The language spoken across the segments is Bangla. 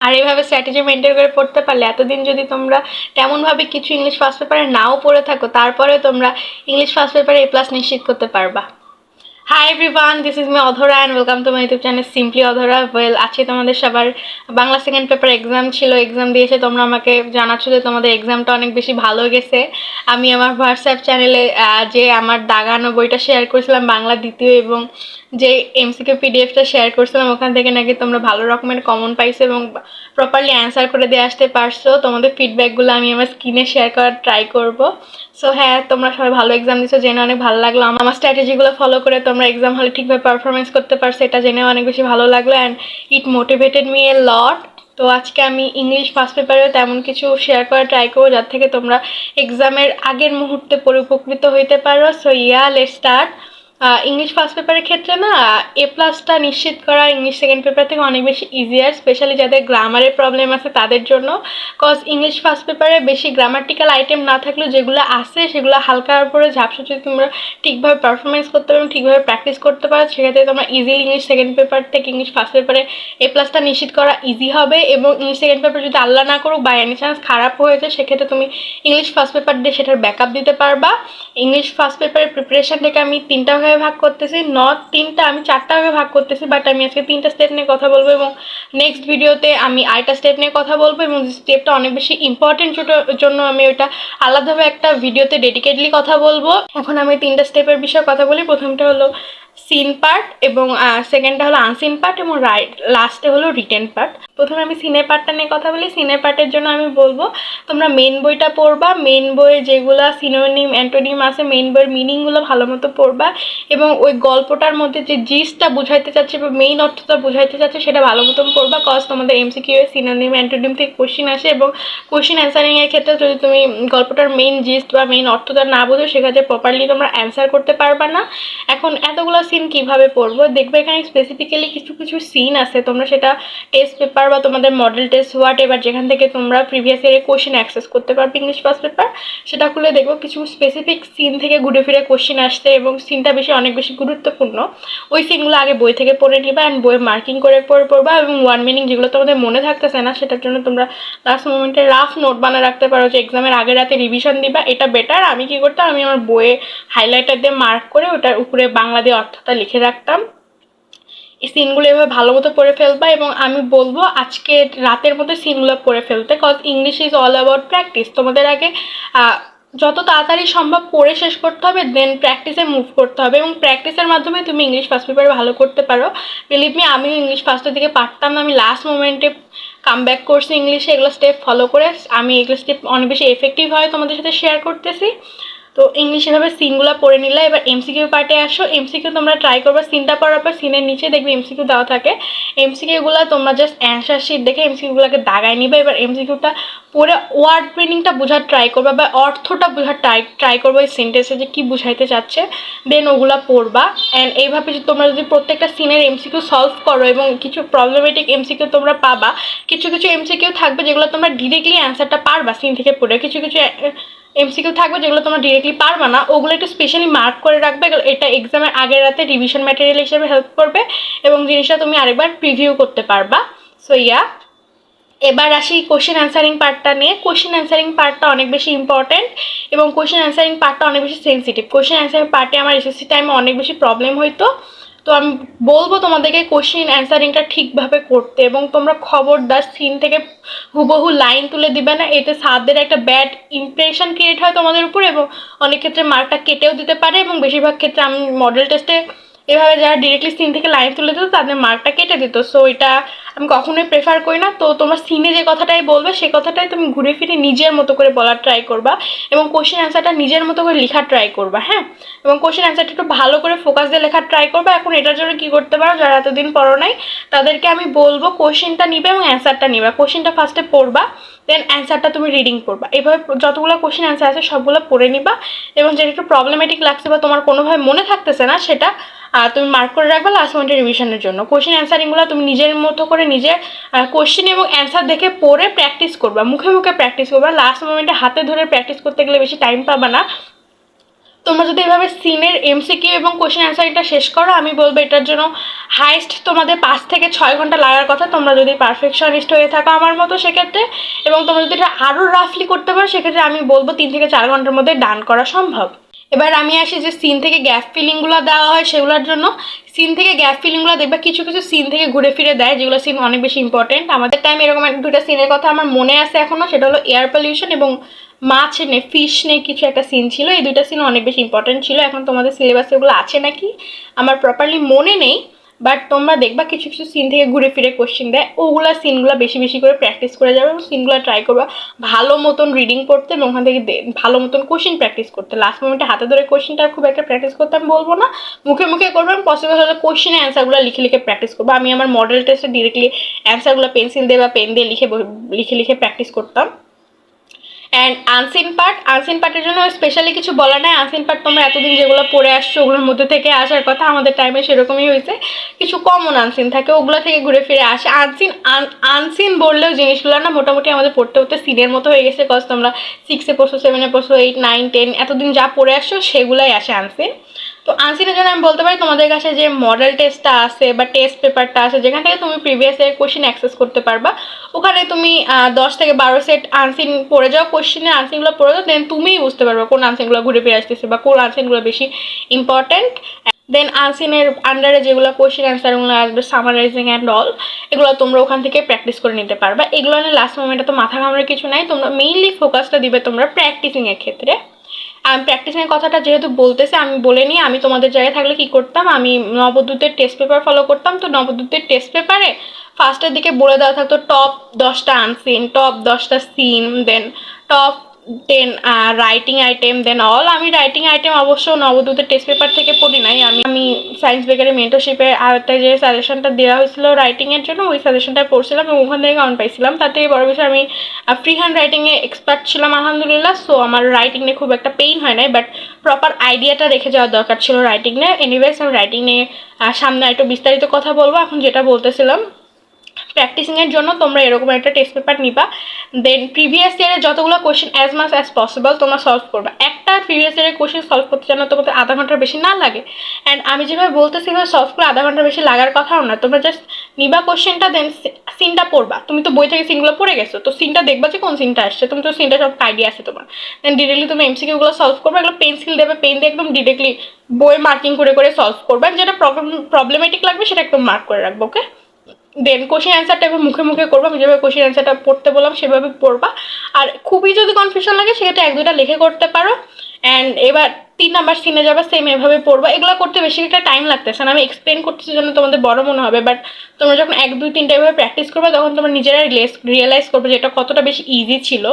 আর এইভাবে স্ট্র্যাটেজি মেনটেন করে পড়তে পারলে এতদিন যদি তোমরা তেমনভাবে কিছু ইংলিশ ফার্স্ট পেপারে নাও পড়ে থাকো, তারপরে তোমরা ইংলিশ ফার্স্ট পেপারে A+ নিশ্চিত করতে পারবা। Hi everyone, this is my Adhara and welcome to my YouTube channel simply Adhara. Well, আজকে তোমাদের সবার বাংলা সেকেন্ড পেপার এক্সাম ছিল। এক্সাম দিয়েছে, তোমরা আমাকে জানাচ্ছ যে তোমাদের এক্সামটা অনেক বেশি ভালো গেছে। আমি আমার হোয়াটসঅ্যাপ চ্যানেলে যে আমার দাগানো বইটা শেয়ার করেছিলাম বাংলা দ্বিতীয়, এবং যে MCQ PDFটা শেয়ার করছিলাম, ওখান থেকে নাকি তোমরা ভালো রকমের কমন পাইছো এবং প্রপারলি অ্যান্সার করে দিয়ে আসতে পারছো। তোমাদের ফিডব্যাকগুলো আমি আমার স্ক্রিনে শেয়ার করার ট্রাই করবো। সো হ্যাঁ, তোমরা সবাই ভালো এক্সাম দিচ্ছ, জেনে অনেক ভালো লাগলো। আমার স্ট্র্যাটেজিগুলো ফলো করে তোমরা এক্সাম হলে ঠিকভাবে পারফরমেন্স করতে পারছো, এটা জেনে অনেক বেশি ভালো লাগলো and it motivated me a lot. তো আজকে আমি ইংলিশ ফার্স্ট পেপারেও তেমন কিছু শেয়ার করার ট্রাই করবো যার থেকে তোমরা এক্সামের আগের মুহূর্তে পরে উপকৃত হইতে পারো। So let's start. English first পেপারের ক্ষেত্রে না A+টা নিশ্চিত করা ইংলিশ সেকেন্ড পেপার থেকে অনেক বেশি ইজিয়ার, স্পেশালি যাদের গ্রামারের প্রবলেম আছে তাদের জন্য। কজ ইংলিশ ফার্স্ট পেপারে বেশি গ্রামাটিক্যাল আইটেম না থাকলেও যেগুলো আছে সেগুলো হালকার উপরে ঝাপসা যদি তোমরা ঠিকভাবে পারফরমেন্স করতে পারো, ঠিকভাবে প্র্যাকটিস করতে পারো, সেক্ষেত্রে তোমরা ইজিলি ইংলিশ সেকেন্ড পেপার থেকে ইংলিশ ফার্স্ট পেপারে A+টা নিশ্চিত করা ইজি হবে। এবং ইংলিশ সেকেন্ড পেপার যদি আল্লাহ না করুক বাই এনি চান্স খারাপ হয়েছে, সেক্ষেত্রে তুমি ইংলিশ ফার্স্ট পেপার দিয়ে সেটার ব্যাকআপ দিতে পারবা। ইংলিশ ফার্স্ট পেপারের প্রিপারেশন থেকে আমি 3টা ভাগে ভাগ করতেছি, নট 3টা, আমি 4টা ভাগে ভাগ করতেছি, বাট আমি আজকে 3টা স্টেপ নিয়ে কথা বলবো এবং নেক্সট ভিডিওতে আমি আরেকটা স্টেপ নিয়ে কথা বলবো, এবং স্টেপটা অনেক বেশি ইম্পর্টেন্ট জন্য আমি ওইটা আলাদাভাবে একটা ভিডিওতে ডেডিকেটলি কথা বলবো। এখন আমি 3টা স্টেপের বিষয়ে কথা বলি। প্রথমটা হলো সিন পার্ট, এবং সেকেন্ডটা হলো আনসিন পার্ট, এবং লাস্টে হলো রিটেন পার্ট। প্রথমে আমি সিনের পার্টটা নিয়ে কথা বলি। সিনের পার্টের জন্য আমি বলবো তোমরা মেন বইটা পড়বা, মেন বইয়ে যেগুলো সিনোনিম অ্যান্টোনিম আছে মেন বইয়ের মিনিংগুলো ভালো মতো পড়বা, এবং ওই গল্পটার মধ্যে যে জিসটা বুঝাইতে চাচ্ছে বা মেইন অর্থটা বুঝাইতে চাচ্ছে সেটা ভালো মতন পড়বা। কজ তোমাদের MCQ এর সিনোনিম অ্যান্টোনিম থেকে কোশ্চিন আসে, এবং কোশ্চিন অ্যান্সারিংয়ের ক্ষেত্রে যদি তুমি গল্পটার মেইন জিস্ট বা মেইন অর্থটা না বোঝো, সেক্ষেত্রে প্রপারলি তোমরা অ্যান্সার করতে পারবা না। এখন এতগুলো সিন কিভাবে পড়বো দেখবে, এখানে স্পেসিফিক্যালি কিছু কিছু সিন আছে, তোমরা সেটা টেস্ট পেপার বা তোমাদের মডেল টেস্ট হোয়াট এভার যেখান থেকে তোমরা প্রিভিয়াস ইয়ারের কোশ্চিন অ্যাক্সেস করতে পারবে ইংলিশ ফার্স্ট পেপার, সেটা খুলে দেখবো কিছু স্পেসিফিক সিন থেকে ঘুরে ফিরে কোশ্চিন আসছে, এবং সিনটা অনেক বেশি গুরুত্বপূর্ণ। ওই সিনগুলো আগে বই থেকে পড়ে নিবা অ্যান্ড বইয়ে মার্কিং করে পড়বা, এবং ওয়ান মিনিং যেগুলো তোমাদের মনে থাকতেছে না সেটার জন্য তোমরা লাস্ট মোমেন্টে রাফ নোট বানিয়ে রাখতে পারো, যে এক্সামের আগের রাতে রিভিশন দিবা, এটা বেটার। আমি কি করতাম, আমি আমার বইয়ে হাইলাইটার দিয়ে মার্ক করে ওটার উপরে বাংলা দিয়ে অর্থটা লিখে রাখতাম। এই সিনগুলো এভাবে ভালো মতো পড়ে ফেলবা, এবং আমি বলবো আজকে রাতের মধ্যে সিনগুলো পড়ে ফেলতে, cause English is all about practice. তোমাদের আগে যত তাড়াতাড়ি সম্ভব পড়ে শেষ করতে হবে, দেন প্র্যাকটিসে মুভ করতে হবে, এবং প্র্যাকটিসের মাধ্যমে তুমি ইংলিশ ফার্স্ট পেপারে ভালো করতে পারো। বিলিভ মি, আমি ইংলিশ ফার্স্টের দিকে পারতাম না, আমি লাস্ট মোমেন্টে কাম ব্যাক করছি ইংলিশে। এগুলো স্টেপ ফলো করে আমি এগুলো স্টেপ অনেক বেশি এফেক্টিভ হয় তোমাদের সাথে শেয়ার করতেছি। তো ইংলিশ এভাবে সিনগুলো পড়ে নিলে, এবার MCQ পার্টে আসো। MCQ তোমরা ট্রাই করবে সিনটা পড়ার পর সিনের নিচে দেখবে MCQ দেওয়া থাকে। MCQগুলো তোমরা জাস্ট অ্যান্সার শিট দেখে MCQগুলোকে দাগায় নিবে। এবার MCQটা পড়ে ওয়ার্ড মিনিংটা বোঝার ট্রাই করবে বা অর্থটা বোঝার ট্রাই করবে ওই সেন্টেন্সে যে কী বুঝাইতে চাচ্ছে, দেন ওগুলো পড়বা। অ্যান্ড এইভাবে তোমরা যদি প্রত্যেকটা সিনের MCQ সলভ করো, এবং কিছু প্রবলেমেটিক MCQ তোমরা পাবা, কিছু কিছু MCQ থাকবে যেগুলো তোমরা ডিরেক্টলি অ্যান্সারটা পারবা সিন থেকে পড়ে, কিছু কিছু MCQ থাকবে যেগুলো তোমরা ডিরেক্টলি পারবা না, ওগুলো একটু স্পেশালি মার্ক করে রাখবে। এটা এক্সামের আগের রাতে রিভিশন ম্যাটেরিয়াল হিসেবে হেল্প করবে, এবং জিনিসটা তুমি আরেকবার প্রিভিউ করতে পারবা। সো এবার আসি কোশ্চেন অ্যান্সারিং পার্টটা নিয়ে। কোশ্চেন অ্যান্সারিং পার্টটা অনেক বেশি ইম্পর্টেন্ট, এবং কোশ্চেন অ্যান্সারিং পার্টটা অনেক বেশি সেন্সিটিভ। কোশ্চেন অ্যান্সারিং পার্টে আমার SSC টাইমে অনেক বেশি প্রবলেম হইতো। তো আমি বলবো তোমাদেরকে কোশ্চেন অ্যান্সারিংটা ঠিকভাবে করতে, এবং তোমরা খবরদার সিন থেকে হুবহু লাইন তুলে দিবে না, এতে স্যারদের একটা ব্যাড ইমপ্রেশন ক্রিয়েট হয় তোমাদের উপর, এবং অনেক ক্ষেত্রে মার্কটা কেটেও দিতে পারে। এবং বেশিরভাগ ক্ষেত্রে আমি মডেল টেস্টে এভাবে যারা ডিরেক্টলি সিন থেকে লাইন তুলে দিত তাদের মার্কটা কেটে দিত। সো এটা আমি কখনোই প্রেফার করি না। তো তোমরা সিনে যে কথাটাই বলবে সে কথাটাই তুমি ঘুরে ফিরে নিজের মতো করে বলার ট্রাই করবা, এবং কোশ্চেন অ্যান্সারটা নিজের মতো করে লেখার ট্রাই করবা। হ্যাঁ, এবং কোশ্চেন অ্যান্সারটা একটু ভালো করে ফোকাস দিয়ে লেখার ট্রাই করবা। এখন এটার জন্য কী করতে পারো, যারা এতদিন পড়ো নাই তাদেরকে আমি বলবো কোশ্চেনটা নিবে এবং অ্যান্সারটা নিবা। কোশ্চেনটা ফার্স্টে পড়বা, দেন অ্যান্সারটা তুমি রিডিং করবা। এভাবে যতগুলো কোশ্চেন অ্যান্সার আছে সবগুলো পড়ে নিবা, এবং যেটা একটু প্রবলেমেটিক লাগছে বা তোমার কোনোভাবে মনে থাকতেছে না সেটা তুমি মার্ক করে রাখবে লাস্ট মোমেন্টে রিভিশনের জন্য। কোশ্চেন অ্যান্সারিংগুলো তুমি নিজের মতো করে নিজের কোশ্চেন এবং অ্যান্সার দেখে পড়ে প্র্যাকটিস করবা, মুখে মুখে প্র্যাকটিস করবা। লাস্ট মোমেন্টে হাতে ধরে প্র্যাকটিস করতে গেলে বেশি টাইম পাবা না। তোমরা যদি এভাবে সিনের MCQ এবং কোশ্চেন অ্যান্সারিংটা শেষ করো, আমি বলবো এটার জন্য হাইস্ট তোমাদের 5 থেকে 6 ঘন্টা লাগার কথা তোমরা যদি পারফেকশনিস্ট হয়ে থাকো আমার মতো সেক্ষেত্রে, এবং তোমরা যদি এটা আরও রাফলি করতে পারো সেক্ষেত্রে আমি বলবো 3 থেকে 4 ঘন্টার মধ্যে ডান করা সম্ভব। এবার আমি আসি যে সিন থেকে গ্যাপ ফিলিংগুলো দেওয়া হয় সেগুলোর জন্য। সিন থেকে গ্যাপ ফিলিংগুলো দেখবে কিছু কিছু সিন থেকে ঘুরে ফিরে দেয়, যেগুলো সিন অনেক বেশি ইম্পর্টেন্ট। আমাদের টাইম এরকম দুটো সিনের কথা আমার মনে আছে এখনও, সেটা হলো এয়ার পলিউশন এবং মাছ নে ফিশ নে কিছু একটা সিন ছিল। এই দুইটা সিন অনেক বেশি ইম্পর্টেন্ট ছিল। এখন তোমাদের সিলেবাসে ওগুলো আছে নাকি আমার প্রপারলি মনে নেই, বাট তোমরা দেখবা কিছু কিছু সিন থেকে ঘুরে ফিরে কোশ্চেন দেয়, ওগুলা সিনগুলো বেশি বেশি করে প্র্যাকটিস করে যাবে এবং সিনগুলো ট্রাই করবা ভালো মতন রিডিং করতে এবং ওখান থেকে ভালো মতন কোশ্চেন প্র্যাকটিস করতে। লাস্ট মোমেন্টে হাতে ধরে কোশ্চেনটা খুব একটা প্র্যাকটিস করতে আমি বলবো না, মুখে মুখে করবো। আমি পসিবল হলে কোশ্চেনের অ্যান্সারগুলো লিখে লিখে প্র্যাকটিস করবো। আমি আমার মডেল টেস্টে ডিরেক্টলি অ্যান্সারগুলো পেন্সিল দিয়ে বা পেন দিয়ে লিখে লিখে প্র্যাকটিস করতাম। অ্যান্ড আনসিন পার্টের জন্য স্পেশালি কিছু বলা নাই। আনসিন পার্ট তোমরা এতদিন যেগুলো পড়ে আসছো ওগুলোর মধ্যে থেকে আসার কথা, আমাদের টাইমে সেরকমই হয়েছে। কিছু কমন আনসিন থাকে ওগুলো থেকে ঘুরে ফিরে আসে। আনসিন বললেও জিনিসগুলো না মোটামুটি আমাদের পড়তে পড়তে সিনের মতো হয়ে গেছে, কজ তোমরা 6-এ পড়ছো, 7-এ পড়ছো, 8, 9, 10 এতদিন যা পড়ে আসছো সেগুলাই আসে আনসিন। তো আনসিনের জন্য আমি বলতে পারি তোমাদের কাছে যে মডেল টেস্টটা আছে বা টেস্ট পেপারটা আছে যেখান থেকে তুমি প্রিভিয়াস ইয়ার কোশ্চেন অ্যাক্সেস করতে পারবা, ওখানে তুমি 10 থেকে 12 সেট আনসিন পড়ে যাও, কোশ্চেনের আনসিনগুলো পড়ে যাও, দেন তুমিই বুঝতে পারবে কোন আনসিনগুলো ঘুরে ফিরে আসতেছে বা কোন আনসিনগুলো বেশি ইম্পর্ট্যান্ট। দেন আনসিনের আন্ডারে যেগুলো কোশ্চেন অ্যান্সারগুলো আসবে সামারাইজিং অ্যান্ড অল, এগুলো তোমরা ওখান থেকে প্র্যাকটিস করে নিতে পারবা। এগুলো নিয়ে লাস্ট মোমেন্টে তো মাথা ঘামানোর কিছু নাই, তোমরা মেইনলি ফোকাসটা দিবে তোমরা প্র্যাকটিসিংয়ের ক্ষেত্রে। আমি প্র্যাকটিসিংয়ের কথাটা যেহেতু বলতেছে আমি বলে নিই, আমি তোমাদের জায়গায় থাকলে কি করতাম, আমি নবদ্যুতের টেস্ট পেপার ফলো করতাম। তো নবদ্যুতের টেস্ট পেপারে ফার্স্টের দিকে বলে দেওয়া থাকতো টপ 10টা আনসিন, টপ 10টা সিন, দেন টপ 10 রাইটিং আইটেম, দেন অল। আমি রাইটিং আইটেম অবশ্য নবদ্যুতের টেস্ট পেপার থেকে পড়ি নাই, আমি সায়েন্স বেকারের মেন্টরশিপে আওতায় যে সাজেশনটা দেওয়া হয়েছিল রাইটিংয়ের জন্য ওই সাজেশনটা পড়ছিলাম এবং ওখান থেকে কাউন্ট পাইছিলাম। তাতে বড় বিষয় আমি ফ্রি হ্যান্ড রাইটিংয়ে এক্সপার্ট ছিলাম আলহামদুলিল্লাহ। সো আমার রাইটিং নিয়ে খুব একটা পেইন হয় নাই, বাট প্রপার আইডিয়াটা রেখে যাওয়ার দরকার ছিল রাইটিং নিয়ে। এনিওয়েজ আমি রাইটিং নিয়ে সামনে একটু বিস্তারিত কথা বলবো। এখন যেটা বলতেছিলাম, প্র্যাকটিসিংয়ের জন্য তোমরা এরকম একটা টেস্ট পেপার নিবা, দেন প্রিভিয়াস ইয়ারের যতগুলো question as much as possible তোমরা সলভ করবা। একটা প্রিভিয়াস ইয়ারের কোশ্চেন সলভ করতে যেন তোমাদের আধা ঘন্টার বেশি না লাগে। অ্যান্ড আমি যেভাবে বলতেছি সলভ করে আধা ঘন্টার বেশি লাগার কথাও না, তোমরা জাস্ট নিবা কোশ্চেনটা, দেন সিনটা পড়বা। তুমি তো বই থেকে সিনগুলো পড়ে গেছো, তো সিনটা দেখবা যে কোন সিনটা আসছে, তুমি তো সিনটা সব আইডিয়া আছে তোমার। দেন ডিরেক্টলি তুমি এমসিকিউগুলো সলভ করবে, এগুলো পেন্সিল দেবে, পেন দিয়ে একদম ডিরেক্টলি বই মার্কিং করে করে সলভ করবে। যেটা প্রবলেমেটিক লাগবে সেটা একদম মার্ক করে রাখবো, ওকে। দেন কোশ্চেন অ্যান্সারটা এবার মুখে মুখে করবো, আমি যেভাবে কোশ্চেন অ্যান্সারটা পড়তে বললাম সেভাবে পড়বা। আর খুবই যদি কনফিউশন লাগে সেক্ষেত্রে 1-2টা লিখে করতে পারো। অ্যান্ড এবার 3 নাম্বার সিনে যাবে, সেম এভাবে পড়বা। এগুলো করতে বেশি একটা টাইম লাগতেছে না, আমি এক্সপ্লেন করতেছি জন্য তোমাদের বড় মনে হবে, বাট তোমরা যখন 1-2-3টা এভাবে প্র্যাকটিস করবে তখন তোমরা নিজেরাই রিয়েলাইজ করবে যে এটা কতটা বেশি ইজি ছিল।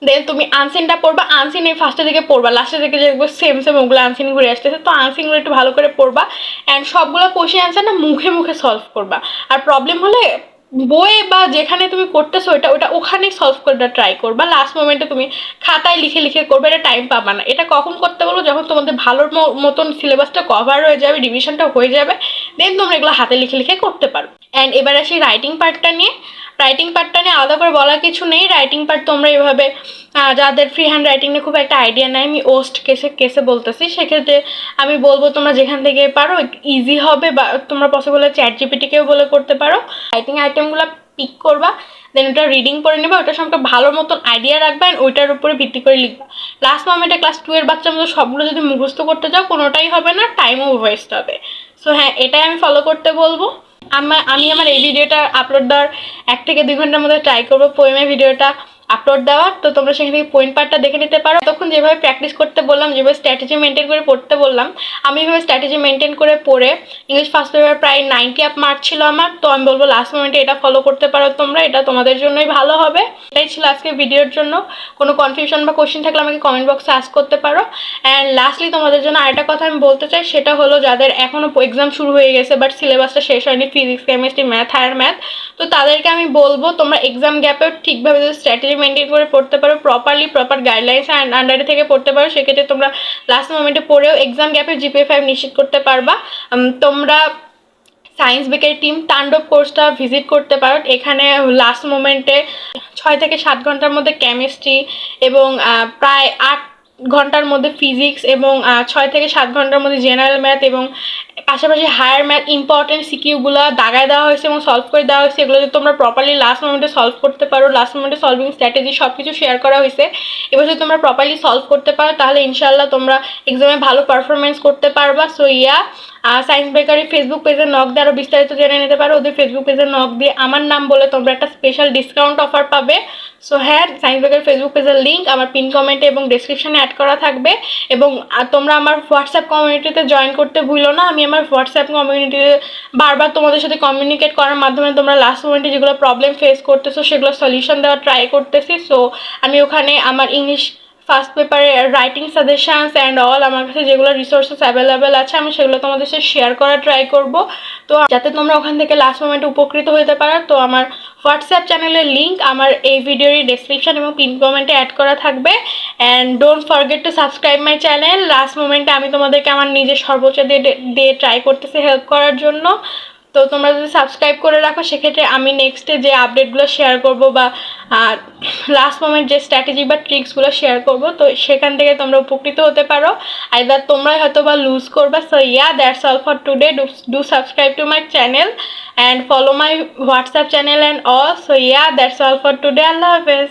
দেন তুমি আনসিনটা পড়বা, আনসিন এই ফার্স্টের দিকে পড়বা, লাস্টের দিকে দেখবো সেম ওগুলো আনসিন ঘুরে আসতেছে, তো আনসিনগুলো একটু ভালো করে পড়বা। অ্যান্ড সবগুলো কোশ্চেন অ্যান্সার না মুখে মুখে সলভ করবা। আর প্রবলেম হলে বই বা যেখানে তুমি করতেছো ওটা ওখানেই সলভ করে ট্রাই করবা। লাস্ট মোমেন্টে তুমি খাতায় লিখে লিখে করবে, এটা টাইম পাবা না। এটা কখন করতে বলবো, যখন তোমাদের ভালোর মতন সিলেবাসটা কভার হয়ে যাবে, রিভিশনটা হয়ে যাবে, দেন তোমরা এগুলো হাতে লিখে লিখে করতে পারো। অ্যান্ড এবার আসি রাইটিং পার্টটা নিয়ে। রাইটিং পার্টটা নিয়ে আলাদা করে বলার কিছু নেই। রাইটিং পার্ট তোমরা এভাবে যাদের ফ্রি হ্যান্ড রাইটিং নিয়ে খুব একটা আইডিয়া নেই, আমি ওস্ট কেসে বলতেছি, সেক্ষেত্রে আমি বলবো তোমরা যেখান থেকে পারো ইজি হবে, বা তোমরা পসিবল চ্যাট জিপিটিকেও বলে করতে পারো। রাইটিং আইটেমগুলো পিক করবা, দেন ওটা রিডিং করে নেবা, ওটার সম্পর্কে ভালো মতন আইডিয়া রাখবা, অ্যান্ড ওইটার উপরে ভিত্তি করে লিখবা। লাস্ট মোমেন্টে ক্লাস 2 এর বাচ্চার মতো সবগুলো যদি মুখস্থ করতে যাও কোনোটাই হবে না, টাইমও ওয়েস্ট হবে। সো হ্যাঁ, এটাই আমি ফলো করতে বলবো। আমি আমার এই ভিডিওটা আপলোড দেওয়ার 1 থেকে 2 ঘন্টার মধ্যে ট্রাই করবো পোয়েমের ভিডিওটা আপলোড দেওয়ার, তো তোমরা সেখান থেকে পয়েন্ট পার্টটা দেখে নিতে পারো। তখন যেভাবে প্র্যাকটিস করতে বললাম, যেভাবে স্ট্র্যাটেজি মেনটেন করে পড়তে বললাম, আমি এভাবে স্ট্র্যাটেজি মেনটেন করে পড়ে ইংলিশ ফার্স্ট পেপার প্রায় 90 আপ মার্ক ছিল আমার। তো আমি বলবো লাস্ট মোমেন্টে এটা ফলো করতে পারো তোমরা, এটা তোমাদের জন্যই ভালো হবে। এটাই ছিল আজকে ভিডিওর জন্য। কোনো কনফিউশন বা কোশ্চেন থাকলে আমাকে কমেন্ট বক্সে আস্ক করতে পারো। অ্যান্ড লাস্টলি তোমাদের জন্য আরেকটা কথা আমি বলতে চাই, সেটা হলো যাদের এখনও এক্সাম শুরু হয়ে গেছে বাট সিলেবাসটা শেষ হয়নি, physics, chemistry, math, higher math, তো তাদেরকে আমি বলবো তোমরা এক্সাম গ্যাপেও ঠিকভাবে যদি স্ট্র্যাটেজি মেনটেন করে পড়তে পারো, প্রপার গাইডলাইন্স আন্ডারে থেকে পড়তে পারো, সেক্ষেত্রে তোমরা লাস্ট মোমেন্টে পড়েও এক্সাম গ্যাপে GPA 5 নিশ্চিত করতে পারবা। তোমরা সায়েন্স বেকের টিম তাণ্ডব কোর্সটা ভিজিট করতে পারো। এখানে লাস্ট মোমেন্টে 6 থেকে 7 ঘন্টার মধ্যে কেমিস্ট্রি এবং প্রায় ঘন্টার মধ্যে ফিজিক্স এবং 6 থেকে 7 ঘন্টার মধ্যে জেনারেল ম্যাথ এবং পাশাপাশি হায়ার ম্যাথ ইম্পর্টেন্ট সিকিউগুলো দাগায় দেওয়া হয়েছে এবং সলভ করে দেওয়া হয়েছে। এগুলো যদি তোমরা প্রপারলি লাস্ট মোমেন্টে সলভ করতে পারো, লাস্ট মোমেন্টে সলভিং স্ট্র্যাটেজি সব কিছু শেয়ার করা হয়েছে। এবার যদি তোমরা প্রপারলি সলভ করতে পারো তাহলে ইনশাল্লাহ তোমরা এক্সামে ভালো পারফরমেন্স করতে পারবা। সো সায়েন্স বেকারি ফেসবুক পেজে নক দিয়ে আরও বিস্তারিত জেনে নিতে পারো। ওদের ফেসবুক পেজে নক দিয়ে আমার নাম বলে তোমরা একটা স্পেশাল ডিসকাউন্ট অফার পাবে। সো হ্যাঁ, সায়েন্স বেকারি ফেসবুক পেজের লিঙ্ক আমার পিন কমেন্টে এবং ডেসক্রিপশনে অ্যাড করা থাকবে। এবং তোমরা আমার হোয়াটসঅ্যাপ কমিউনিটিতে জয়েন করতে ভুলো না। আমি আমার হোয়াটসঅ্যাপ কমিউনিটিতে বারবার তোমাদের সাথে কমিউনিকেট করার মাধ্যমে তোমরা লাস্ট মোমেন্টে যেগুলো প্রবলেম ফেস করতেছো সেগুলো সলিউশন দেওয়ার ট্রাই করতেছি। সো আমি ওখানে আমার ইংলিশ ফার্স্ট পেপারে রাইটিং সাজেশনস অ্যান্ড অল আমার কাছে যেগুলো রিসোর্সেস অ্যাভেলেবেল আছে আমি সেগুলো তোমাদের সাথে শেয়ার করার ট্রাই করব। তো যাতে তোমরা ওখান থেকে লাস্ট মোমেন্টে উপকৃত হতে পারো, তো আমার হোয়াটসঅ্যাপ চ্যানেলের লিঙ্ক আমার এই ভিডিওর ডেসক্রিপশন এবং পিন কমেন্টে অ্যাড করা থাকবে। And don't forget to subscribe my channel. Last মোমেন্টে আমি তোমাদেরকে আমার নিজের সর্বোচ্চ দিয়ে ট্রাই করতেছি হেল্প করার জন্য। তো তোমরা যদি সাবস্ক্রাইব করে রাখো সেক্ষেত্রে আমি নেক্সটে যে আপডেটগুলো শেয়ার করব বা লাস্ট মোমেন্ট যে স্ট্র্যাটেজি বা ট্রিক্সগুলো শেয়ার করব, তো সেখান থেকে তোমরা উপকৃত হতে পারো। আইদার তোমরাই হয়তো বা লুজ করবা। So that's all for today. Do subscribe to my channel and follow my WhatsApp channel and all. So that's all for today. আল্লাহ হাফেজ।